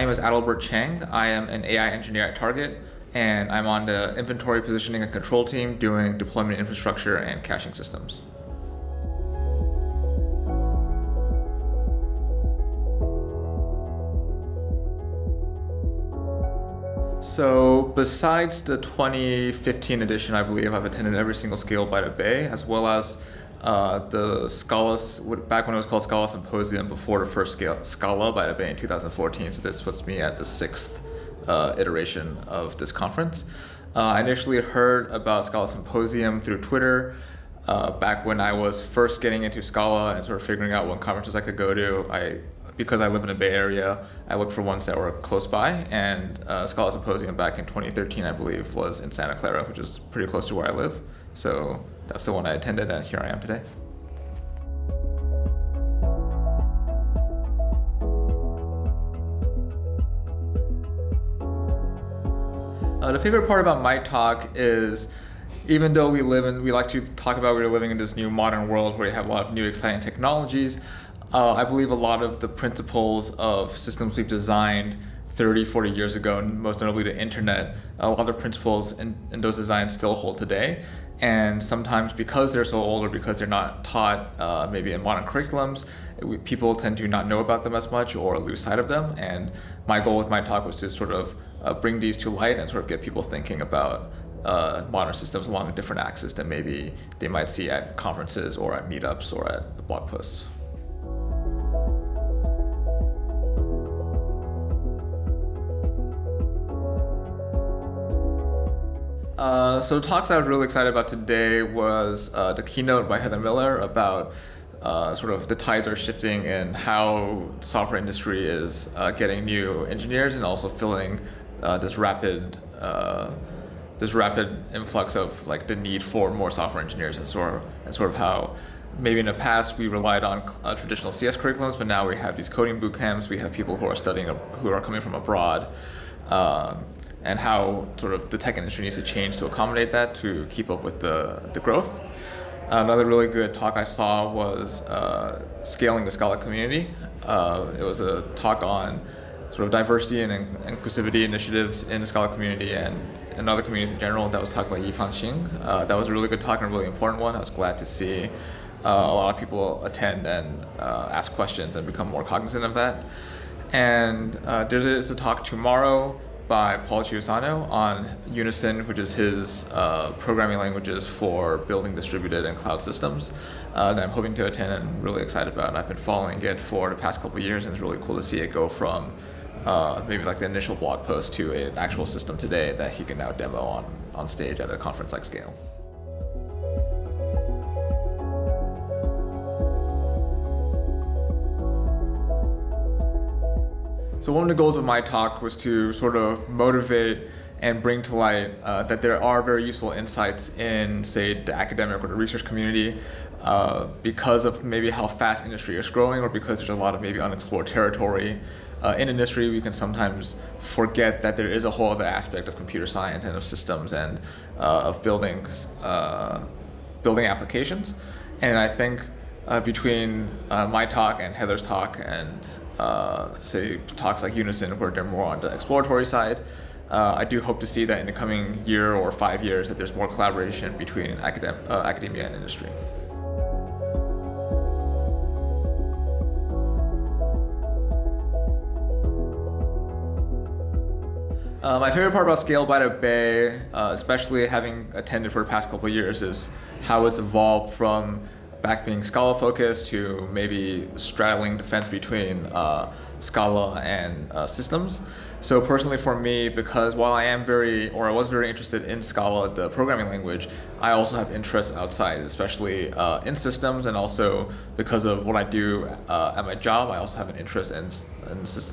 name is Adelbert Chang. I am an AI engineer at Target, and I'm on the inventory positioning and control team doing deployment infrastructure and caching systems. So besides the 2015 edition, I believe I've attended every single Scale by the Bay, as well as the Scala, back when it was called Scala Symposium, before the first Scala by the Bay in 2014. So this puts me at the sixth iteration of this conference. I initially heard about Scala Symposium through Twitter back when I was first getting into Scala and sort of figuring out what conferences I could go to. Because I live in the Bay Area, I looked for ones that were close by, and Scala Symposium back in 2013, I believe, was in Santa Clara, which is pretty close to where I live. So that's the one I attended, and here I am today. The favorite part about my talk is, even though we like to talk about we're living in this new modern world where we have a lot of new exciting technologies, I believe a lot of the principles of systems we've designed 30, 40 years ago, and most notably the internet, a lot of the principles in those designs still hold today. And sometimes because they're so old or because they're not taught maybe in modern curriculums, people tend to not know about them as much or lose sight of them. And my goal with my talk was to sort of bring these to light and sort of get people thinking about modern systems along a different axis than maybe they might see at conferences or at meetups or at blog posts. So the talks I was really excited about today was the keynote by Heather Miller about sort of the tides are shifting and how the software industry is getting new engineers and also filling this rapid influx of like the need for more software engineers and sort of how maybe in the past we relied on traditional CS curriculums, but now we have these coding boot camps. We have people who are studying who are coming from abroad. And how sort of the tech industry needs to change to accommodate that to keep up with the growth. Another really good talk I saw was scaling the Scala community. It was a talk on sort of diversity and inclusivity initiatives in the Scala community and other communities in general. That was talked by Yifan Xing. That was a really good talk and a really important one. I was glad to see a lot of people attend and ask questions and become more cognizant of that. And there's a talk tomorrow by Paul Chiusano on Unison, which is his programming languages for building distributed and cloud systems that I'm hoping to attend and really excited about. And I've been following it for the past couple of years, and it's really cool to see it go from maybe like the initial blog post to an actual system today that he can now demo on stage at a conference like Scale. So one of the goals of my talk was to sort of motivate and bring to light that there are very useful insights in, say, the academic or the research community because of maybe how fast industry is growing or because there's a lot of maybe unexplored territory. In industry, we can sometimes forget that there is a whole other aspect of computer science and of systems and of building applications. And I think between my talk and Heather's talk and say talks like Unison where they're more on the exploratory side, I do hope to see that in the coming year or 5 years that there's more collaboration between academia and industry. My favorite part about Scale by the Bay, especially having attended for the past couple of years, is how it's evolved from back being Scala focused to maybe straddling the fence between Scala and systems. So personally for me, because while I was very interested in Scala, the programming language, I also have interests outside, especially in systems, and also because of what I do at my job, I also have an interest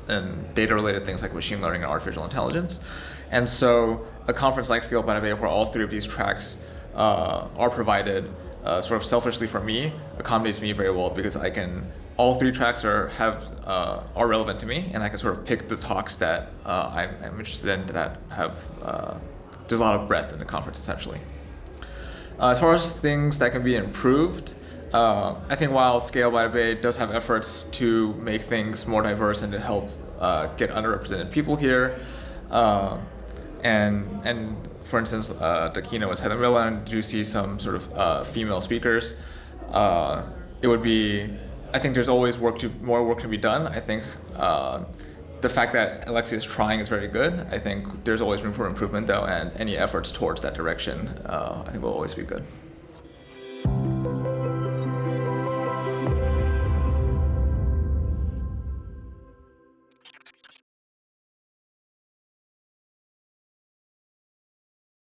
in data-related things like machine learning and artificial intelligence. And so a conference like Scale by the Bay, where all three of these tracks are provided, sort of selfishly for me, accommodates me very well because all three tracks are relevant to me, and I can sort of pick the talks that I'm interested in that have there's a lot of breadth in the conference essentially. As far as things that can be improved, I think while Scale by the Bay does have efforts to make things more diverse and to help get underrepresented people here. And for instance, the keynote was Heather Miller, and do you see some sort of female speakers? It would be, I think there's always more work to be done. I think the fact that Alexia is trying is very good. I think there's always room for improvement though, and any efforts towards that direction, I think will always be good.